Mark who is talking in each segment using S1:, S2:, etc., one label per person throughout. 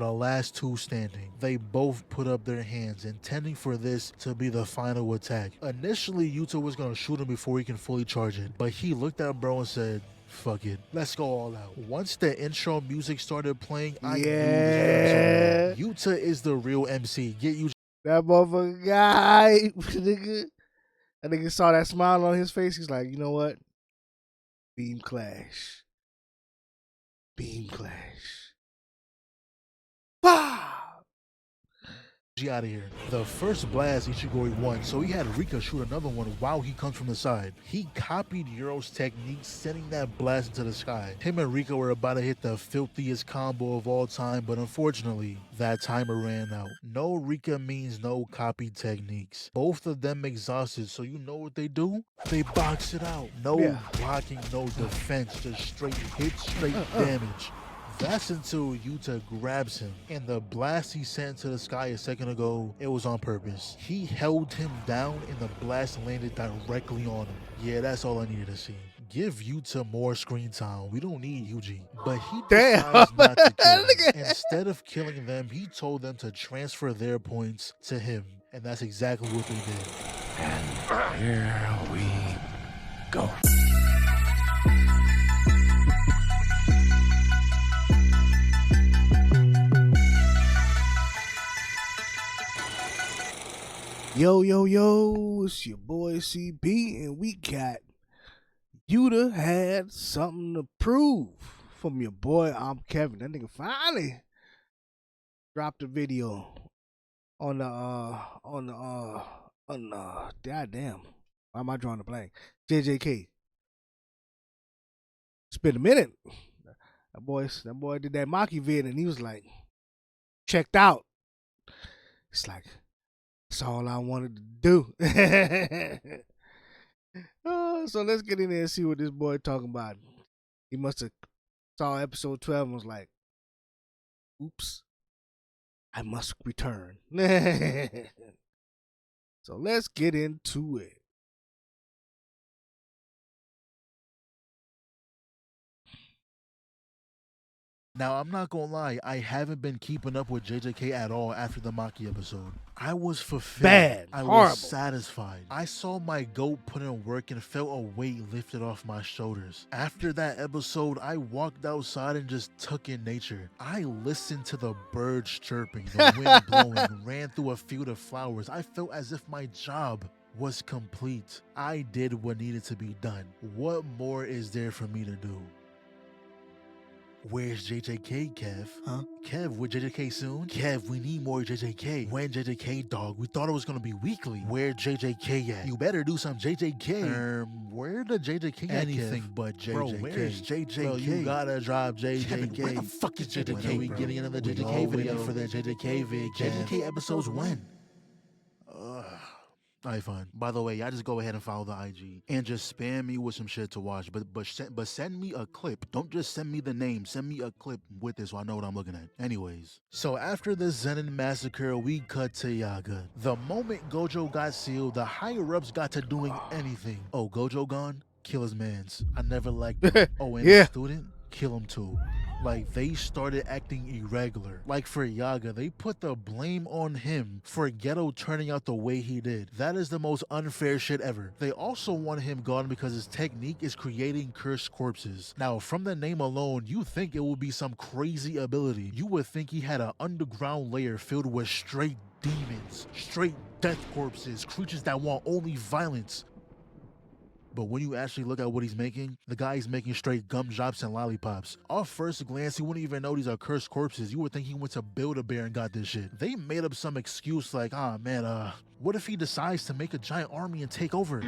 S1: the last two standing. They both put up their hands, intending for this to be the final attack. Initially, Yuta was gonna shoot him before he can fully charge it, but he looked at bro and said, fuck it, let's go all out. Once the intro music started playing, I knew this episode. Yuta is the real MC. Get Yuta.
S2: That motherfucker guy, nigga. That nigga saw that smile on his face. He's like, you know what? Beam clash. Beam clash. Wow.
S1: Out of here. The first blast Ichigori won, so he had Rika shoot another one while he comes from the side. He copied Euro's technique, sending that blast into the sky. Him and Rika were about to hit the filthiest combo of all time, but unfortunately, that timer ran out. No Rika means no copied techniques. Both of them exhausted, so you know what they do? They box it out. No blocking, no defense, just straight hit, straight damage. That's until Yuta grabs him, and the blast he sent to the sky a second ago, it was on purpose. He held him down and the blast landed directly on him. Yeah, that's all I needed to see. Give Yuta more screen time. We don't need Yuji. But he decides not to kill them. Instead of killing them, he told them to transfer their points to him. And that's exactly what they did.
S3: And here we go.
S2: Yo, yo, yo, it's your boy CB, and we got Yuta had something to prove from your boy. I'm Kevin. That nigga finally dropped a video on the goddamn. Why am I drawing a blank? JJK. It's been a minute. That boy did that Maki vid, and he was like, checked out. It's like, that's all I wanted to do. So let's get in there and see what this boy talking about. He must have saw episode 12 and was like, oops, I must return. So let's get into it.
S1: Now, I'm not gonna lie, I haven't been keeping up with JJK at all after the Maki episode. I was fulfilled.
S2: Bad.
S1: I
S2: Horrible.
S1: was satisfied. I saw my goat put in work and felt a weight lifted off my shoulders. After that episode, I walked outside and just took in nature. I listened to the birds chirping, the wind blowing, ran through a field of flowers. I felt as if my job was complete. I did what needed to be done. What more is there for me to do? Where's JJK, Kev?
S2: Huh?
S1: Kev, with JJK soon? Kev, we need more JJK. When JJK, dog? We thought it was gonna be weekly. Where JJK at? You better do some JJK. Where the JJK at, Anything Kev? But JJK. Bro, where's JJK? Bro, you gotta drop JJK. Kevin, where the fuck is JJK? When are we getting another JJK video for the JJK vid? JJK episodes when? Alright, fine. By the way, y'all just go ahead and follow the IG and just spam me with some shit to watch. But send me a clip. Don't just send me the name. Send me a clip with it so I know what I'm looking at. Anyways, so after the Zenin massacre, we cut to Yaga. The moment Gojo got sealed, the higher ups got to doing anything. Oh, Gojo gone? Kill his mans. I never liked him. Oh, and the student? Kill him too. Like, they started acting irregular. Like, for Yaga, they put the blame on him for Geto turning out the way he did. That is the most unfair shit ever. They also want him gone because his technique is creating cursed corpses. Now, from the name alone, you think it will be some crazy ability. You would think he had an underground layer filled with straight demons, straight death corpses, creatures that want only violence. But when you actually look at what he's making, the guy's making straight gumdrops and lollipops. Off first glance, you wouldn't even know these are cursed corpses. You would think he went to Build-A-Bear and got this shit. They made up some excuse like, what if he decides to make a giant army and take over?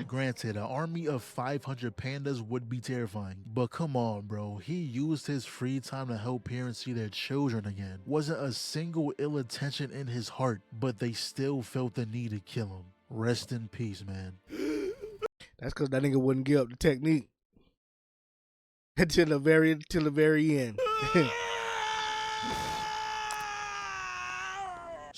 S1: Granted, an army of 500 pandas would be terrifying. But come on, bro. He used his free time to help parents see their children again. Wasn't a single ill intention in his heart, but they still felt the need to kill him. Rest in peace, man.
S2: That's because that nigga wouldn't give up the technique until the very end.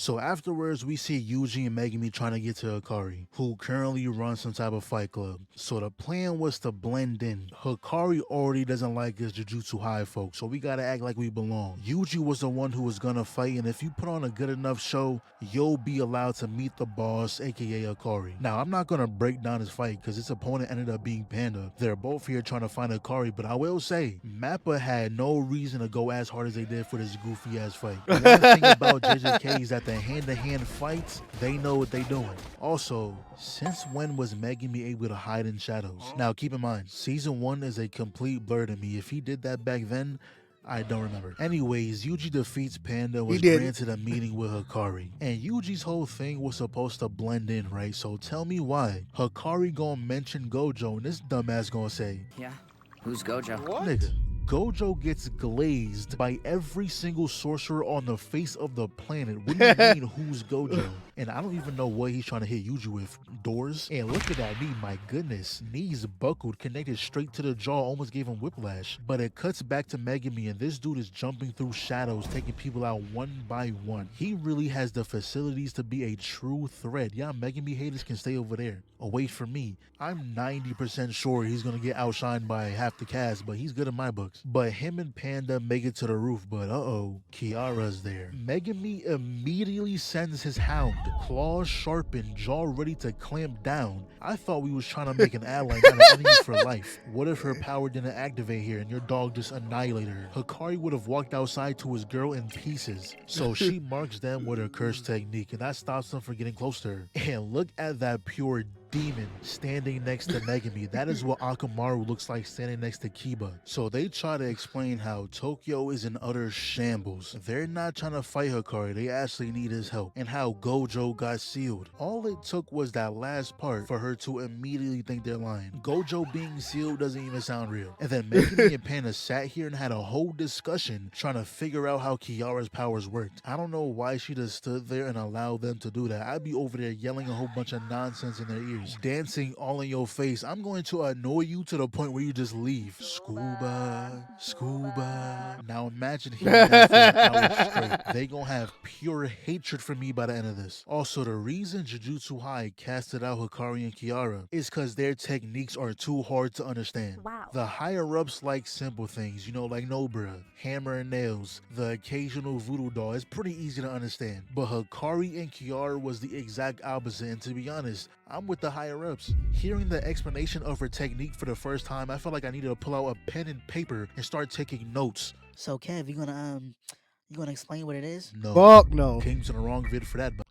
S1: So afterwards, we see Yuji and Megumi trying to get to Hikari, who currently runs some type of fight club. So the plan was to blend in. Hikari already doesn't like his Jujutsu High folks, so we gotta act like we belong. Yuji was the one who was gonna fight, and if you put on a good enough show, you'll be allowed to meet the boss, aka Hikari. Now, I'm not gonna break down his fight because his opponent ended up being Panda. They're both here trying to find Hikari, but I will say, Mappa had no reason to go as hard as they did for this goofy ass fight. One thing about JJK is that the hand-to-hand fights, they know what they doing. Also, since when was Megumi able to hide in shadows? Now, keep in mind, season 1 is a complete blur to me. If he did that back then, I don't remember. Anyways, Yuji defeats Panda, was granted a meeting with Hikari. And Yuji's whole thing was supposed to blend in, right? So tell me why. Hikari gonna mention Gojo, and this dumbass gonna say,
S4: yeah, who's Gojo?
S2: What?
S1: nigga, Gojo gets glazed by every single sorcerer on the face of the planet. What do you mean, who's Gojo? And I don't even know what he's trying to hit Yuji with. Doors? And look at that knee, my goodness. Knees buckled, connected straight to the jaw, almost gave him whiplash. But it cuts back to Megumi, and this dude is jumping through shadows, taking people out one by one. He really has the facilities to be a true threat. Yeah, Megumi haters can stay over there, away from me. I'm 90% sure he's gonna get outshined by half the cast, but he's good in my books. But him and Panda make it to the roof, but uh-oh, Kiara's there. Megumi immediately sends his hound, claws sharpened, jaw ready to clamp down. I thought we was trying to make an ally, not an enemy for life. What if her power didn't activate here and your dog just annihilated her? Hikari would have walked outside to his girl in pieces. So she marks them with her curse technique, and that stops them from getting close to her. And look at that pure demon standing next to Megumi. That is what Akamaru looks like standing next to Kiba. So they try to explain how Tokyo is in utter shambles. They're not trying to fight Hikari, they actually need his help. And how Gojo got sealed. All it took was that last part for her to immediately think they're lying. Gojo being sealed doesn't even sound real. And then Megumi and Panda sat here and had a whole discussion trying to figure out how Kiara's powers worked. I don't know why she just stood there and allowed them to do that. I'd be over there yelling a whole bunch of nonsense in their ears, dancing all in your face. I'm going to annoy you to the point where you just leave. Scuba, scuba. Now imagine hearing that for an hour straight. They gonna have pure hatred for me by the end of this. Also, the reason Jujutsu High casted out Hikari and Kiara is because their techniques are too hard to understand.
S5: Wow.
S1: The higher-ups like simple things, you know, like Nobra, hammer and nails, the occasional voodoo doll. It's pretty easy to understand. But Hikari and Kiara was the exact opposite, and to be honest, I'm with the higher-ups. Hearing the explanation of her technique for the first time, I felt like I needed to pull out a pen and paper and start taking notes.
S5: So Kev, you gonna explain what it is?
S1: No.
S2: Fuck no.
S1: King's in the wrong vid for that. But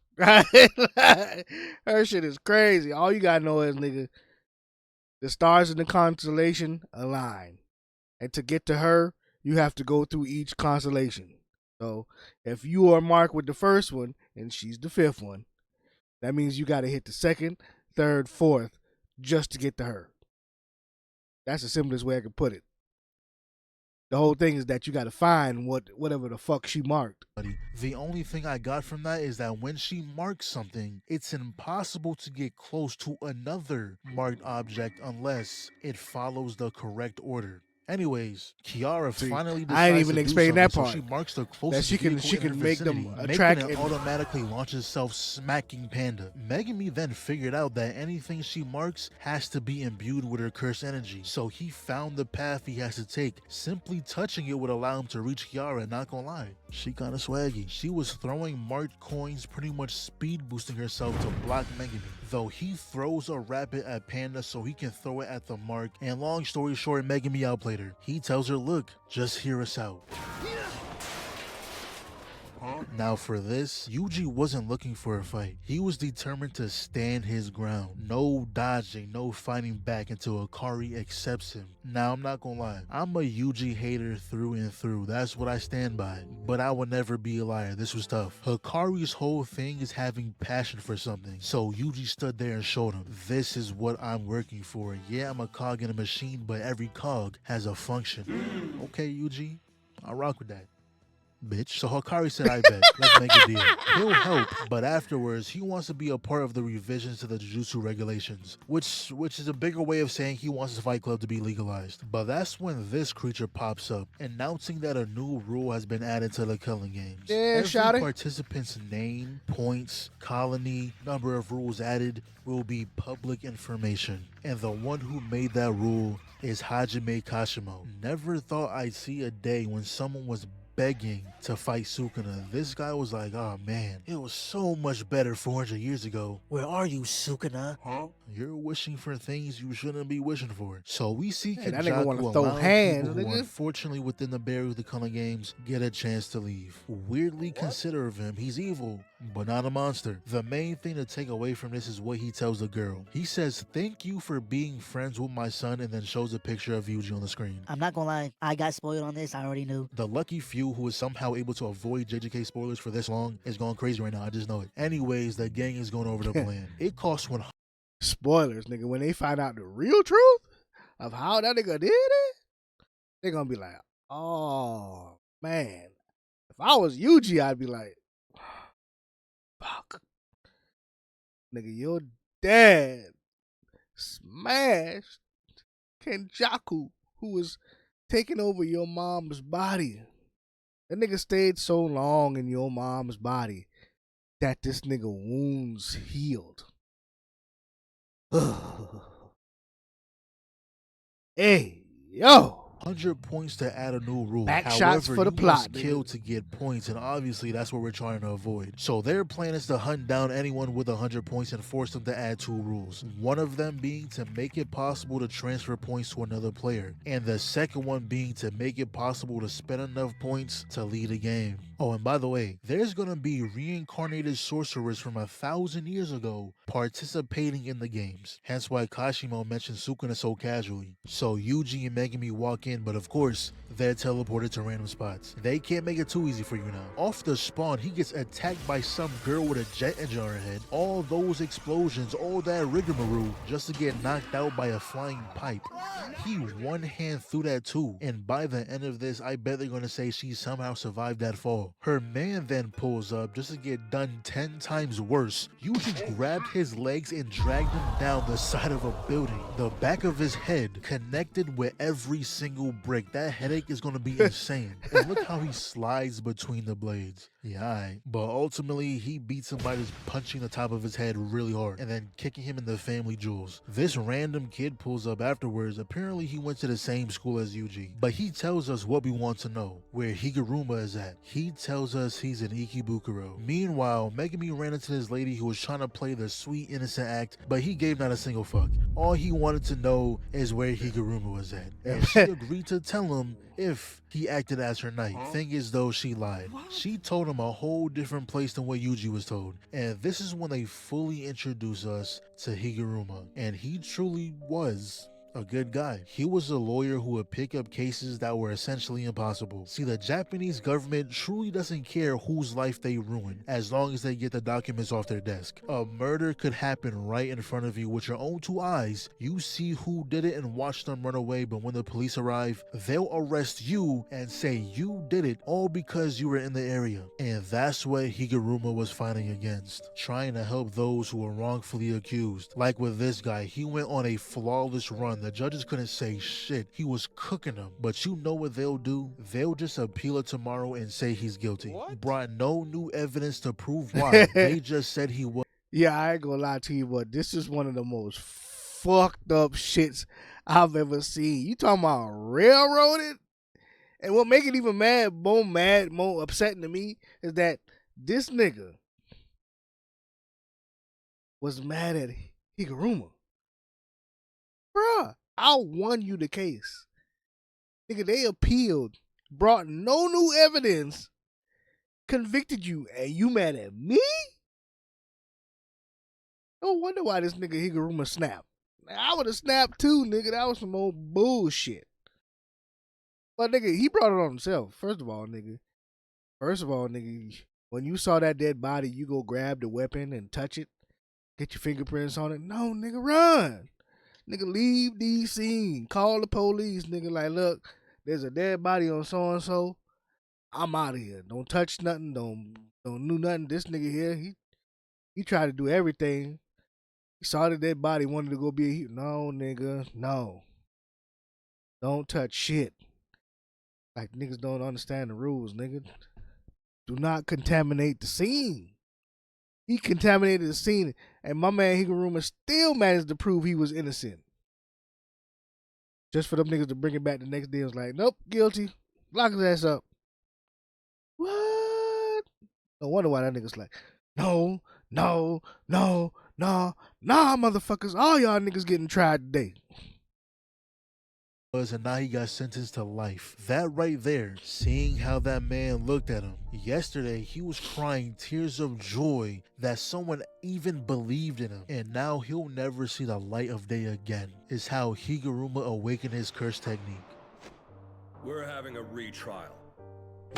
S2: Her shit is crazy. All you gotta know is, nigga, the stars in the constellation align. And to get to her, you have to go through each constellation. So if you are marked with the first one and she's the fifth one, that means you gotta hit the second, third, fourth just to get to her. That's the simplest way I can put it. The whole thing is that you gotta find whatever the fuck she marked.
S1: the only thing I got from that is that when she marks something, it's impossible to get close to another marked object unless it follows the correct order. Anyways, Kiara finally decides
S2: I ain't even
S1: to
S2: explain
S1: do
S2: that
S1: something,
S2: part.
S1: so she marks the
S2: That
S1: closest
S2: she can
S1: vehicle in her
S2: make them
S1: vicinity,
S2: attract
S1: making it
S2: and
S1: automatically launch itself, smacking Panda. Megumi then figured out that anything she marks has to be imbued with her curse energy, so he found the path he has to take. Simply touching it would allow him to reach Kiara, not gonna lie. She kinda swaggy. She was throwing marked coins, pretty much speed boosting herself to block Megumi. Though he throws a rabbit at Panda so he can throw it at the mark, and long story short, Megumi outplayed her. He tells her, look, just hear us out. Now for this, Yuji wasn't looking for a fight. He was determined to stand his ground. No dodging, no fighting back until Hikari accepts him. Now I'm not gonna lie, I'm a Yuji hater through and through. That's what I stand by. But I would never be a liar. This was tough. Hikari's whole thing is having passion for something. So Yuji stood there and showed him, this is what I'm working for. Yeah, I'm a cog in a machine, but every cog has a function. Okay, Yuji, I'll rock with that. bitch. So Hikari said, I bet. Let's make a deal. He'll help, but afterwards, he wants to be a part of the revisions to the Jujutsu regulations, which is a bigger way of saying he wants his Fight Club to be legalized. But that's when this creature pops up, announcing that a new rule has been added to the killing games.
S2: Yeah,
S1: Every
S2: shawty.
S1: participant's name, points, colony, number of rules added will be public information. And the one who made that rule is Hajime Kashimo. Never thought I'd see a day when someone was begging to fight Sukuna. This guy was like, oh man, it was so much better 400 years ago.
S5: Where are you, Sukuna?
S3: Huh?
S1: You're wishing for things you shouldn't be wishing for. So we see
S2: Hey, that nigga wanna
S1: Kenjaku
S2: throw
S1: allow
S2: hands,
S1: people who
S2: nigga.
S1: unfortunately within the barrier of the Culling Games get a chance to leave. Weirdly considerate of him, he's evil, but not a monster. The main thing to take away from this is what he tells the girl. He says, thank you for being friends with my son, and then shows a picture of Yuji on the screen.
S5: I'm not gonna lie, I got spoiled on this. I already knew.
S1: The lucky few who is somehow able to avoid JJK spoilers for this long is going crazy right now. I just know it. Anyways, the gang is going over the plan. It costs
S2: Spoilers, nigga. When they find out the real truth of how that nigga did it, they're gonna be like, oh man. If I was Yuji, I'd be like, fuck. Nigga, your dad smashed Kenjaku, who was taking over your mom's body. That nigga stayed so long in your mom's body that this nigga wounds healed. Hey, yo.
S1: 100 points to add a new rule.
S2: Back shots for the
S1: you
S2: plot,
S1: must kill to get points, and obviously that's what we're trying to avoid. So their plan is to hunt down anyone with 100 points and force them to add 2 rules. One of them being to make it possible to transfer points to another player, and the second one being to make it possible to spend enough points to lead a game. Oh, and by the way, there's gonna be reincarnated sorcerers from 1,000 years ago participating in the games. Hence why Kashimo mentioned Sukuna so casually. So Yuji and Megumi walk in, but of course, they're teleported to random spots. They can't make it too easy for you now. Off the spawn, he gets attacked by some girl with a jet engine on her head. All those explosions, all that rigmarole, just to get knocked out by a flying pipe. He one hand through that too, and by the end of this, I bet they're gonna say she somehow survived that fall. Her man then pulls up just to get done 10 times worse. Yuji grabbed his legs and dragged him down the side of a building. The back of his head connected with every single brick. That headache is gonna be insane. And look how he slides between the blades. Yeah, aight. But ultimately, he beats him by just punching the top of his head really hard and then kicking him in the family jewels. This random kid pulls up afterwards. Apparently, he went to the same school as Yuji. But he tells us what we want to know, where Higuruma is at. He tells us he's in Ikebukuro. Meanwhile, Megumi ran into this lady who was trying to play the sweet, innocent act, but he gave not a single fuck. All he wanted to know is where Higuruma was at. And she agreed to tell him if he acted as her knight. Thing is though, she lied. She told him a whole different place than what Yuji was told. And this is when they fully introduce us to Higuruma. And he truly was a good guy. He was a lawyer who would pick up cases that were essentially impossible. See, the Japanese government truly doesn't care whose life they ruin as long as they get the documents off their desk. A murder could happen right in front of you with your own 2 eyes. You see who did it and watch them run away, but when the police arrive, they'll arrest you and say you did it all because you were in the area. And that's what Higuruma was fighting against, trying to help those who were wrongfully accused. Like with this guy, he went on a flawless run. The judges couldn't say shit. He was cooking them. But you know what they'll do? They'll just appeal it tomorrow and say he's guilty. Brought no new evidence to prove why. They just said he was.
S2: Yeah, I ain't gonna lie to you, but this is one of the most fucked up shits I've ever seen. You talking about railroaded? And what make it even more upsetting to me is that this nigga was mad at Higuruma. Bruh, I won you the case. Nigga, they appealed, brought no new evidence, convicted you, and you mad at me? No wonder why this nigga Higuruma snapped. I would have snapped too, nigga. That was some old bullshit. But nigga, he brought it on himself. First of all, nigga, when you saw that dead body, you go grab the weapon and touch it, get your fingerprints on it. No, nigga, run. Nigga, leave the scene. Call the police, nigga. Like, look, there's a dead body on so-and-so. I'm out of here. Don't touch nothing. Don't do nothing. This nigga here, he tried to do everything. He saw that dead body, wanted to go be a hero. No, nigga, no. Don't touch shit. Like niggas don't understand the rules, nigga. Do not contaminate the scene. He contaminated the scene, and my man Higuruma still managed to prove he was innocent. Just for them niggas to bring it back the next day, it was like, nope, guilty. Lock his ass up. What? No wonder why that nigga's like, no, motherfuckers. All y'all niggas getting tried today.
S1: And now he got sentenced to life. That right there, seeing how that man looked at him. Yesterday, he was crying tears of joy that someone even believed in him. And now he'll never see the light of day again. Is how Higuruma awakened his curse technique.
S4: We're having a retrial.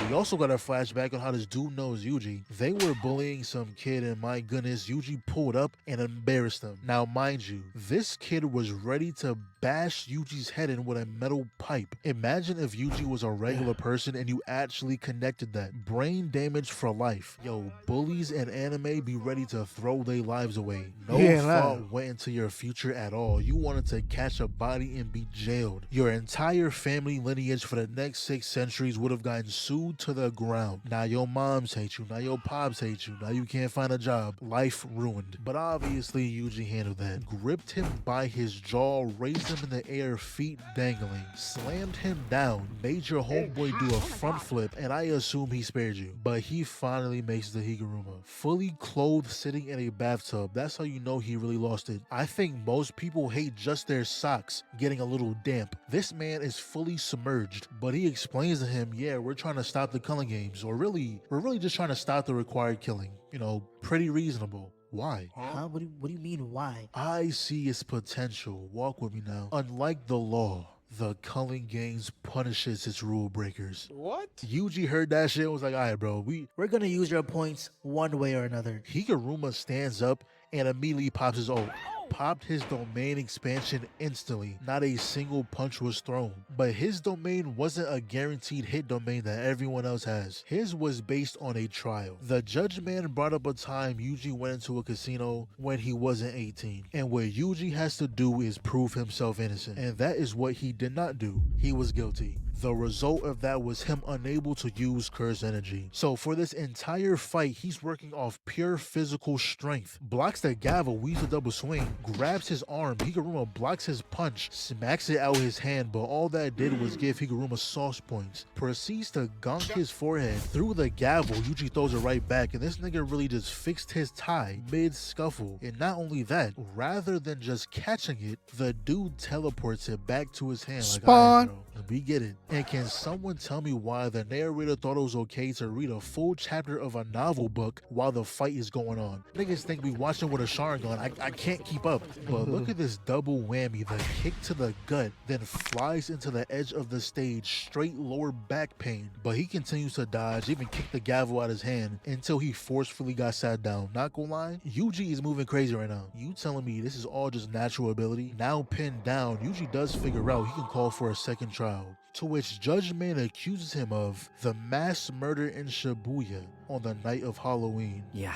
S1: We also got a flashback on how this dude knows Yuji. They were bullying some kid and my goodness, Yuji pulled up and embarrassed them. Now mind you, this kid was ready to bash Yuji's head in with a metal pipe. Imagine if Yuji was a regular person and you actually connected that. Brain damage for life. Yo, bullies in anime be ready to throw their lives away. No thought went into your future at all. You wanted to catch a body and be jailed. Your entire family lineage for the next 6 centuries would have gotten sued to the ground. Now your moms hate you. Now your pops hate you. Now you can't find a job. Life ruined. But obviously Yuji handled that. Gripped him by his jaw, raised him in the air, feet dangling, slammed him down, made your homeboy do a front flip, and I assume he spared you. But he finally makes the Higuruma. Fully clothed, sitting in a bathtub. That's how you know he really lost it. I think most people hate just their socks getting a little damp. This man is fully submerged, but he explains to him, yeah, we're trying to stop the Culling Games, or really, we're really just trying to stop the required killing. You know, pretty reasonable. Why?
S5: Huh? What do you mean, why?
S1: I see its potential. Walk with me now. Unlike the law, the Culling Games punishes its rule breakers.
S3: What?
S1: Yuji heard that shit and was like, all right, bro,
S5: We're gonna use your points one way or another.
S1: Higuruma stands up and immediately pops his ult. Popped his domain expansion instantly. Not a single punch was thrown. But his domain wasn't a guaranteed hit domain that everyone else has. His was based on a trial. The judge man brought up a time Yuji went into a casino when he wasn't 18. And what Yuji has to do is prove himself innocent. And that is what he did not do. He was guilty. The result of that was him unable to use curse energy. So for this entire fight, he's working off pure physical strength. Blocks the gavel, weaves a double swing, grabs his arm, Higuruma blocks his punch, smacks it out his hand, but all that did was give Higuruma sauce points. Proceeds to gonk his forehead through the gavel, Yuji throws it right back, and this nigga really just fixed his tie mid-scuffle. And not only that, rather than just catching it, the dude teleports it back to his hand. Like, all right, bro, we get it. And can someone tell me why the narrator thought it was okay to read a full chapter of a novel book while the fight is going on? Niggas think we watching with a Sharingan. I can't keep up. But look at this double whammy. The kick to the gut, then flies into the edge of the stage, straight lower back pain. But he continues to dodge, even kick the gavel out his hand until he forcefully got sat down. Not gonna lie, Yuji is moving crazy right now. You telling me this is all just natural ability? Now pinned down, Yuji does figure out he can call for a second trial. To which Judge Man accuses him of the mass murder in Shibuya on the night of Halloween.
S6: Yeah,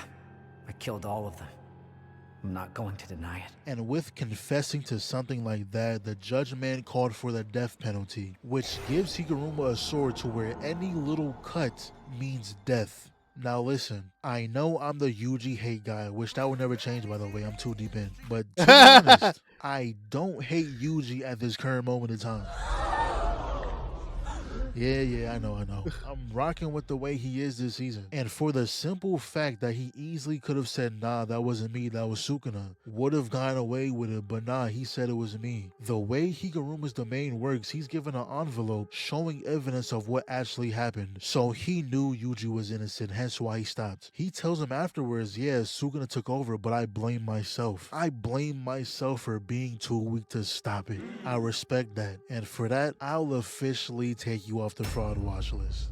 S6: I killed all of them. I'm not going to deny it.
S1: And with confessing to something like that, the Judge Man called for the death penalty, which gives Higuruma a sword to where any little cut means death. Now listen, I know I'm the Yuji hate guy, which that would never change, by the way, I'm too deep in. But to be honest, I don't hate Yuji at this current moment in time. Yeah, I know. I'm rocking with the way he is this season. And for the simple fact that he easily could have said, nah, that wasn't me, that was Sukuna. Would have gone away with it, but nah, he said it was me. The way Higuruma's domain works, he's given an envelope showing evidence of what actually happened. So he knew Yuji was innocent, hence why he stopped. He tells him afterwards, yeah, Sukuna took over, but I blame myself. I blame myself for being too weak to stop it. I respect that. And for that, I'll officially take you off the fraud watch list.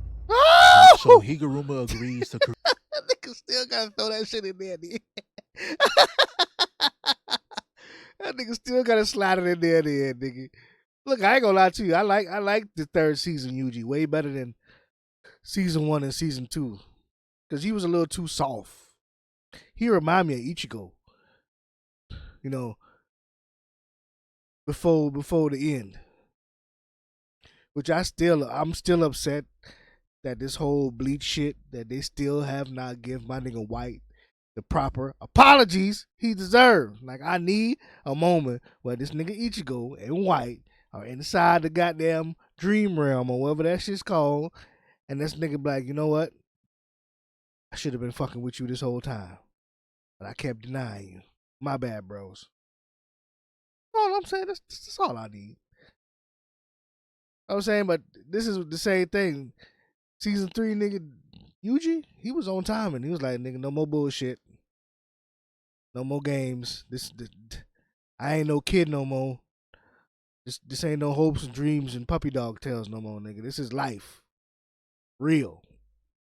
S1: So Higuruma agrees to
S2: Nigga still gotta throw that shit in there, nigga. That nigga still gotta slide it in there, nigga. Look, I ain't gonna lie to you. I like the third season Yuji way better than season 1 and season 2 because he was a little too soft. He reminded me of Ichigo, you know, before the end. Which I'm still upset that this whole Bleach shit that they still have not give my nigga White the proper apologies he deserves. Like, I need a moment where this nigga Ichigo and White are inside the goddamn dream realm or whatever that shit's called, and this nigga be like, you know what? I should have been fucking with you this whole time, but I kept denying you. My bad, bros. All I'm saying, that's all I need. I'm saying, but this is the same thing. Season 3, nigga, Yuji, he was on time and he was like, nigga, no more bullshit. No more games. This I ain't no kid no more. This ain't no hopes and dreams and puppy dog tales no more, nigga. This is life. Real.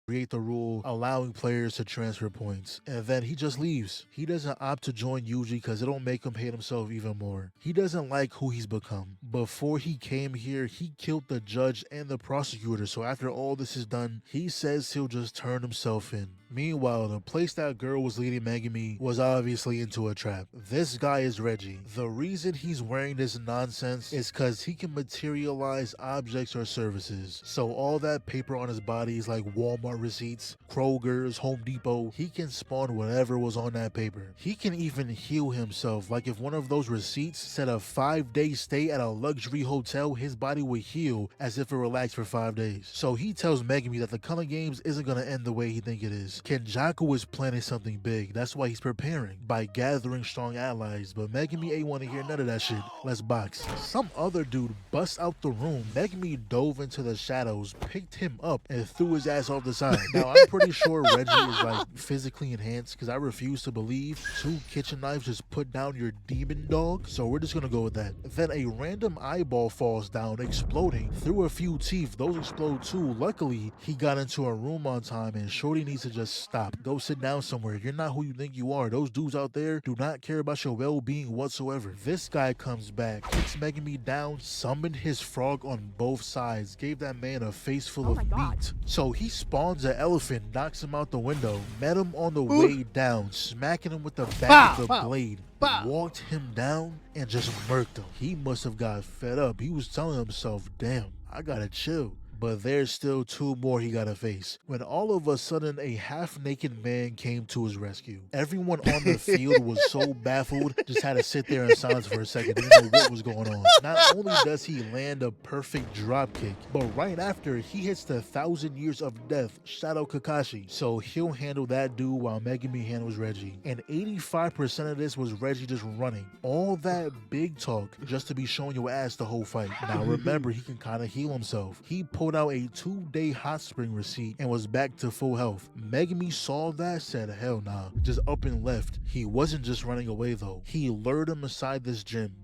S1: Create the rule allowing players to transfer points, and then he just leaves. He doesn't opt to join Yuji because it'll make him hate himself even more. He doesn't like who he's become. Before he came here, he killed the judge and the prosecutor, so after all this is done, he says he'll just turn himself in. Meanwhile, the place that girl was leading Megumi was obviously into a trap. This guy is Reggie. The reason he's wearing this nonsense is because he can materialize objects or services. So all that paper on his body is like Walmart receipts, Kroger's, Home Depot. He can spawn whatever was on that paper. He can even heal himself. Like if one of those receipts said a 5-day stay at a luxury hotel, his body would heal as if it relaxed for 5 days. So he tells Megumi that the Color Games isn't going to end the way he think it is. Kenjaku is planning something big. That's why he's preparing by gathering strong allies. But Megumi ain't want to hear none of that shit. Let's box. Some other dude busts out the room. Megumi dove into the shadows, picked him up, and threw his ass off the side. Now, I'm pretty sure Reggie is like physically enhanced because I refuse to believe 2 kitchen knives just put down your demon dog. So we're just gonna go with that. Then a random eyeball falls down, exploding through a few teeth. Those explode too. Luckily, he got into a room on time and Shorty needs to just stop. Go sit down somewhere. You're not who you think you are. Those dudes out there do not care about your well-being whatsoever. This guy comes back, kicks Megumi down, summoned his frog on both sides, gave that man a face full of meat. So he spawns an elephant, knocks him out the window, met him on the way down, smacking him with the back of the blade, walked him down, and just murked him. He must have got fed up. He was telling himself, damn, I gotta chill. But there's still 2 more he gotta face. When all of a sudden a half-naked man came to his rescue. Everyone on the field was so baffled, just had to sit there in silence for a second. Didn't know what was going on. Not only does he land a perfect drop kick, but right after he hits the 1,000 years of death, Shadow Kakashi. So he'll handle that dude while Megumi handles Reggie. And 85% of this was Reggie just running. All that big talk just to be showing your ass the whole fight. Now remember, he can kind of heal himself. He pulled out a 2-day hot spring receipt and was back to full health. Megumi saw that, said hell nah, just up and left. He wasn't just running away though. He lured him aside this gym.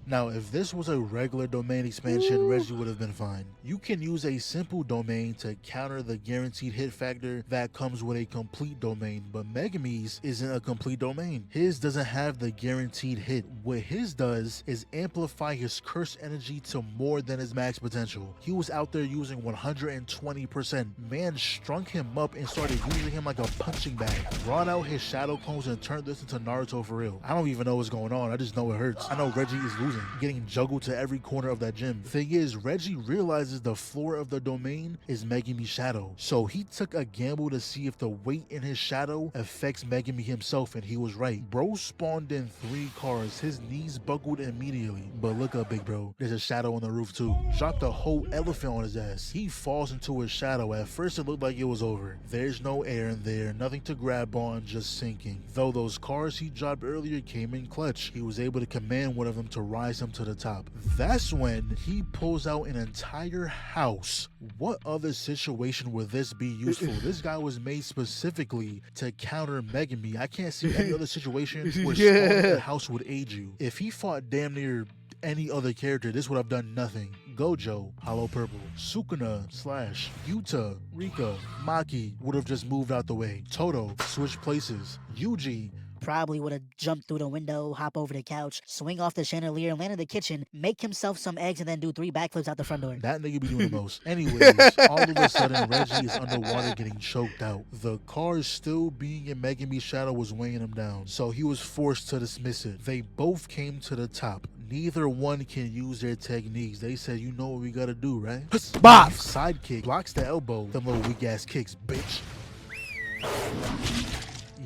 S1: Now, if this was a regular domain expansion, Reggie would have been fine. You can use a simple domain to counter the guaranteed hit factor that comes with a complete domain, but Megumi's isn't a complete domain. His doesn't have the guaranteed hit. What his does is amplify his curse energy to more than his max potential. He was out there using 120%. Man strung him up and started using him like a punching bag. Brought out his shadow clones and turned this into Naruto for real. I don't even know what's going on. I just know it hurts. I know Reggie is losing, getting juggled to every corner of that gym. Thing is, Reggie realizes the floor of the domain is Megumi's shadow. So he took a gamble to see if the weight in his shadow affects Megumi himself, and he was right. Bro spawned in 3 cars. His knees buckled immediately. But look up, big bro. There's a shadow on the roof too. Dropped a whole elephant on his ass. He falls into his shadow. At first it looked like it was over. There's no air in there, nothing to grab on, just sinking. Though those cars he dropped earlier came in clutch. He was able to command one of them to rise him to the top. That's when he pulls out an entire house. What other situation would this be useful? This guy was made specifically to counter Megumi. I can't see any other situation where spawning a house would aid you. If he fought damn near any other character, this would have done nothing. Gojo, Hollow Purple, Sukuna, / Yuta, Rika, Maki would have just moved out the way. Toto switched places. Yuji
S5: probably would have jumped through the window, hop over the couch, swing off the chandelier, land in the kitchen, make himself some eggs, and then do 3 backflips out the front door.
S1: That nigga be doing the most. Anyways, all of a sudden, Reggie is underwater getting choked out. The car still being in Megan B's shadow was weighing him down, so he was forced to dismiss it. They both came to the top. Neither one can use their techniques. They said, you know what we gotta do, right?
S2: Bop!
S1: Sidekick blocks the elbow. Them little weak ass kicks, bitch.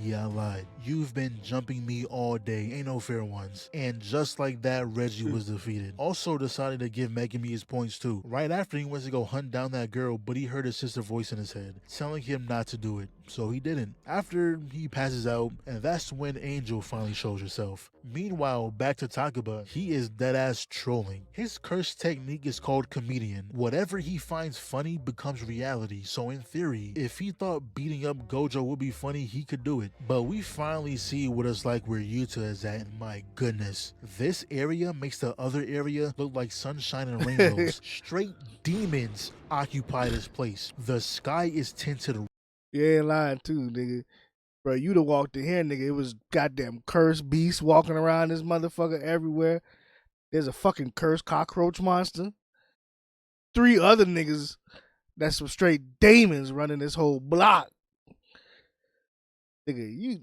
S1: Yeah, I lied. You've been jumping me all day. Ain't no fair ones. And just like that, Reggie was defeated. Also decided to give Megan his points too. Right after he went to go hunt down that girl, but he heard his sister's voice in his head, telling him not to do it. So he didn't. After he passes out, and that's when Angel finally shows herself. Meanwhile, back to Takaba, he is deadass trolling. His curse technique is called comedian. Whatever he finds funny becomes reality. So in theory, if he thought beating up Gojo would be funny, he could do it. But we finally see what it's like where Yuta is at, and my goodness. This area makes the other area look like sunshine and rainbows. Straight demons occupy this place. The sky is tinted.
S2: You ain't lying too, nigga. Bro, you'd have walked in here, nigga. It was goddamn cursed beasts walking around this motherfucker everywhere. There's a fucking cursed cockroach monster. 3 other niggas that's some straight demons running this whole block. Nigga, you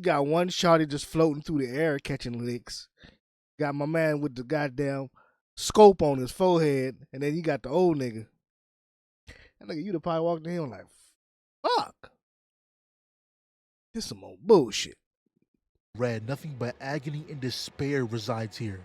S2: got one shorty just floating through the air catching licks. Got my man with the goddamn scope on his forehead, and then you got the old nigga. That nigga, you'd have probably walked in here like, fuck. This some old bullshit.
S1: Red, nothing but agony and despair resides here.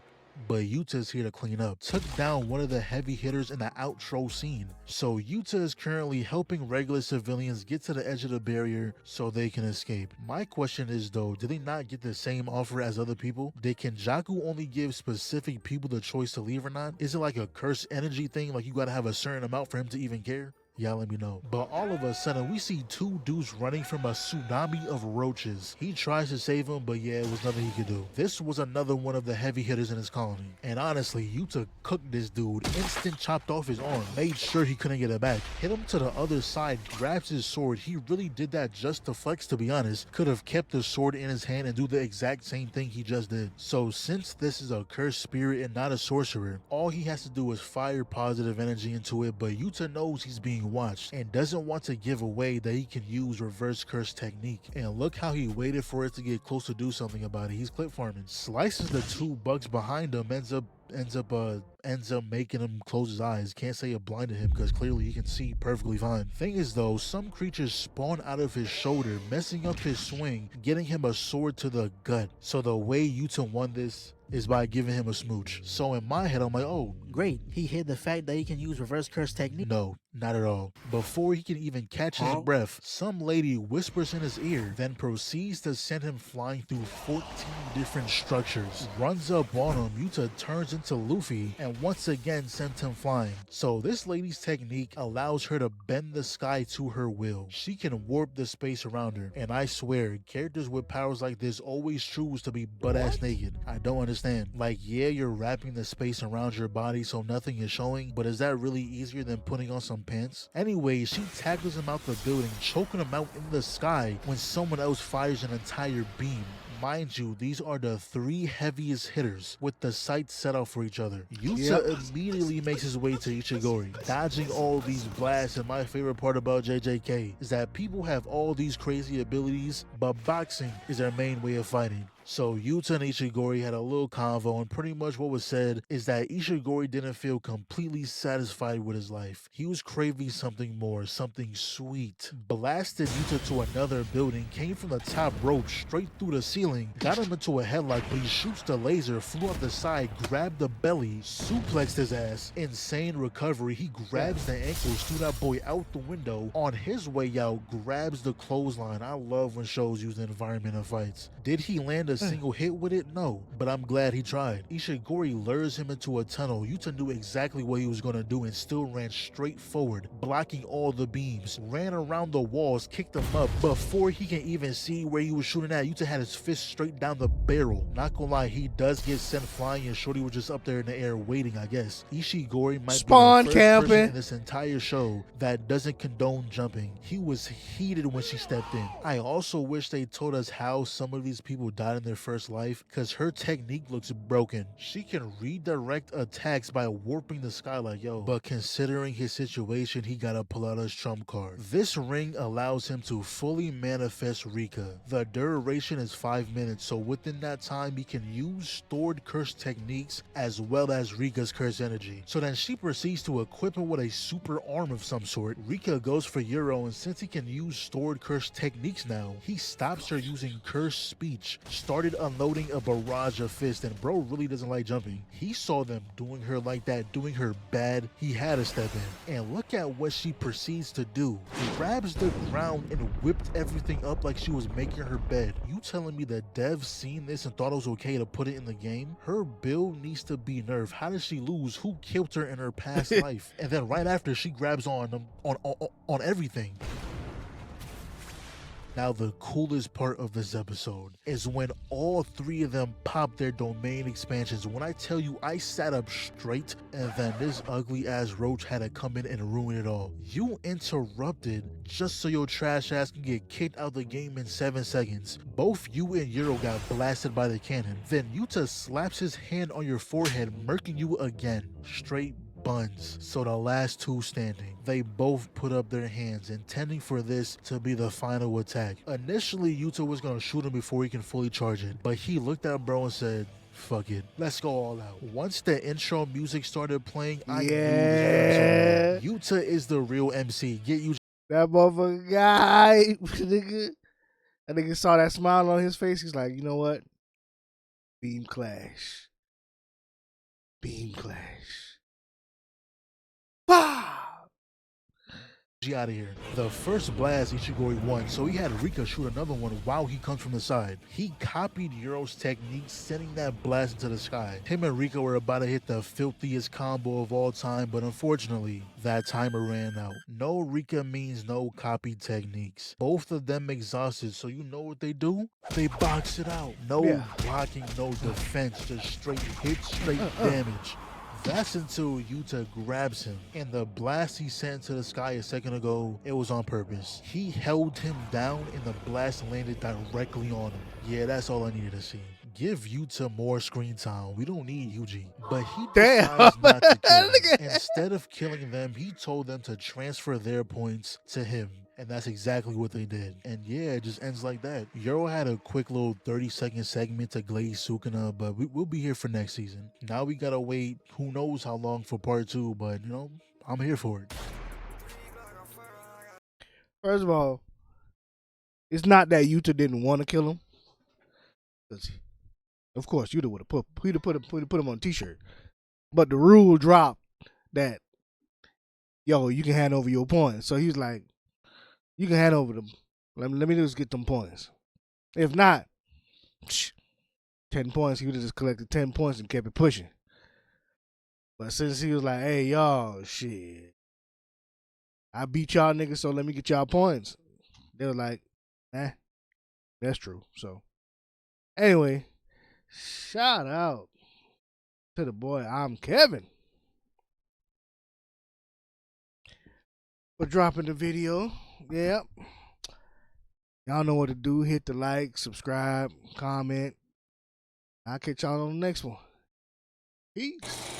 S1: But Yuta's here to clean up. Took down one of the heavy hitters in the outro scene. So Yuta is currently helping regular civilians get to the edge of the barrier so they can escape. My question is though, did they not get the same offer as other people? Did Kenjaku only give specific people the choice to leave or not? Is it like a cursed energy thing, like you gotta have a certain amount for him to even care? Y'all let me know. But all of a sudden, we see 2 dudes running from a tsunami of roaches. He tries to save them, but yeah, it was nothing he could do. This was another one of the heavy hitters in his colony. And honestly, Yuta cooked this dude. Instant chopped off his arm. Made sure he couldn't get it back. Hit him to the other side, grabs his sword. He really did that just to flex, to be honest. Could have kept the sword in his hand and do the exact same thing he just did. So since this is a cursed spirit and not a sorcerer, all he has to do is fire positive energy into it, but Yuta knows he's being watched and doesn't want to give away that he can use reverse curse technique. And look how he waited for it to get close to do something about it. He's clip farming. Slices the 2 bugs behind him, ends up making him close his eyes. Can't say it blinded him because clearly he can see perfectly fine. Thing is though, some creatures spawn out of his shoulder, messing up his swing, getting him a sword to the gut. So the way Yuta won this is by giving him a smooch. So in my head, I'm like, oh,
S5: Great, he hid the fact that he can use reverse curse technique.
S1: no, not at all. Before he can even catch his breath, some lady whispers in his ear, then proceeds to send him flying through 14 different structures. Runs up on him, Yuta turns into Luffy, and once again sends him flying. So this lady's technique allows her to bend the sky to her will. She can warp the space around her, and I swear, characters with powers like this always choose to be butt-ass naked. I don't understand. Like, yeah, you're wrapping the space around your body so nothing is showing, but is that really easier than putting on some pants? Anyway, she tackles him out the building, choking him out in the sky when someone else fires an entire beam. Mind you, these are the 3 heaviest hitters with the sights set out for each other. Yuta immediately makes his way to Ishigori, dodging all these blasts, and my favorite part about JJK is that people have all these crazy abilities, but boxing is their main way of fighting. So Yuta and Ishigori had a little convo, and pretty much what was said is that Ishigori didn't feel completely satisfied with his life. He was craving something more, something sweet. Blasted Yuta to another building, came from the top rope straight through the ceiling, got him into a headlock, but he shoots the laser, flew up the side, grabbed the belly, suplexed his ass. Insane recovery. He grabs the ankles, threw that boy out the window. On his way out, grabs the clothesline. I love when shows use the environment in fights. Did he land a single hit with it? No, but I'm glad he tried. Ishigori lures him into a tunnel. Yuta knew exactly what he was gonna do and still ran straight forward, blocking all the beams, ran around the walls, kicked them up. Before he can even see where he was shooting at, Yuta had his fist straight down the barrel. Not gonna lie, he does get sent flying and Shorty was just up there in the air waiting, I guess. Ishigori might
S2: Spawn
S1: be the first person
S2: camping
S1: in this entire show that doesn't condone jumping. He was heated when she stepped in. I also wish they told us how some of these people died in their first life, because her technique looks broken. She can redirect attacks by warping the sky like, yo, but considering his situation, he gotta pull out his trump card. This ring allows him to fully manifest Rika. The duration is 5 minutes, so within that time he can use stored curse techniques as well as Rika's curse energy. So then she proceeds to equip him with a super arm of some sort. Rika goes for Euro, and since he can use stored curse techniques now, he stops her using curse speech, started unloading a barrage of fists, and bro really doesn't like jumping. He saw them doing her like that, doing her bad. He had to step in. And look at what she proceeds to do. Grabs the ground and whipped everything up like she was making her bed. You telling me the devs seen this and thought it was okay to put it in the game? Her build needs to be nerfed. How did she lose? Who killed her in her past life? And then right after, she grabs on everything. Now the coolest part of this episode is when all three of them pop their domain expansions. When I tell you, I sat up straight, and then this ugly ass roach had to come in and ruin it all. You interrupted just so your trash ass can get kicked out the game in 7 seconds. Both you and Euro got blasted by the cannon. Then Yuta slaps his hand on your forehead, murking you again. Straight buns. So the last two standing, they both put up their hands, intending for this to be the final attack. Initially, Yuta was gonna shoot him before he can fully charge it, but he looked at bro and said, fuck it, let's go all out. Once the intro music started playing, I knew this was Yuta is the real MC. Get you.
S2: That motherfucker guy, nigga. That nigga saw that smile on his face. He's like, you know what? Beam clash. Beam clash.
S1: Out of here. The first blast Ishigori won, so he had Rika shoot another one while he comes from the side. He copied Euro's technique, sending that blast into the sky. Him and Rika were about to hit the filthiest combo of all time, but unfortunately, that timer ran out. No Rika means no copied techniques. Both of them exhausted, so you know what they do? They box it out. No blocking, no defense, just straight hit, straight damage. That's until Yuta grabs him, and the blast he sent to the sky a second ago, it was on purpose. He held him down and the blast landed directly on him. Yeah, that's all I needed to see. Give Yuta more screen time. We don't need Yuji. But he decides not to kill them. Instead of killing them, he told them to transfer their points to him. And that's exactly what they did. And yeah, it just ends like that. Euro had a quick little 30-second segment to glaze Sukuna, but we'll be here for next season. Now we gotta wait who knows how long for part 2, but you know, I'm here for it.
S2: First of all, it's not that Yuta didn't want to kill him. Because, of course, Yuta would have put him on a t-shirt. But the rule dropped that, yo, you can hand over your points. So he was like, you can hand over them. Let me just get them points. If not, 10 points, he would have just collected 10 points and kept it pushing. But since he was like, hey, y'all, shit, I beat y'all niggas, so let me get y'all points. They were like, that's true. So, anyway, shout out to the boy, I'm Kevin, for dropping the video. Yep. Y'all know what to do. Hit the like, subscribe, comment. I'll catch y'all on the next one. Peace.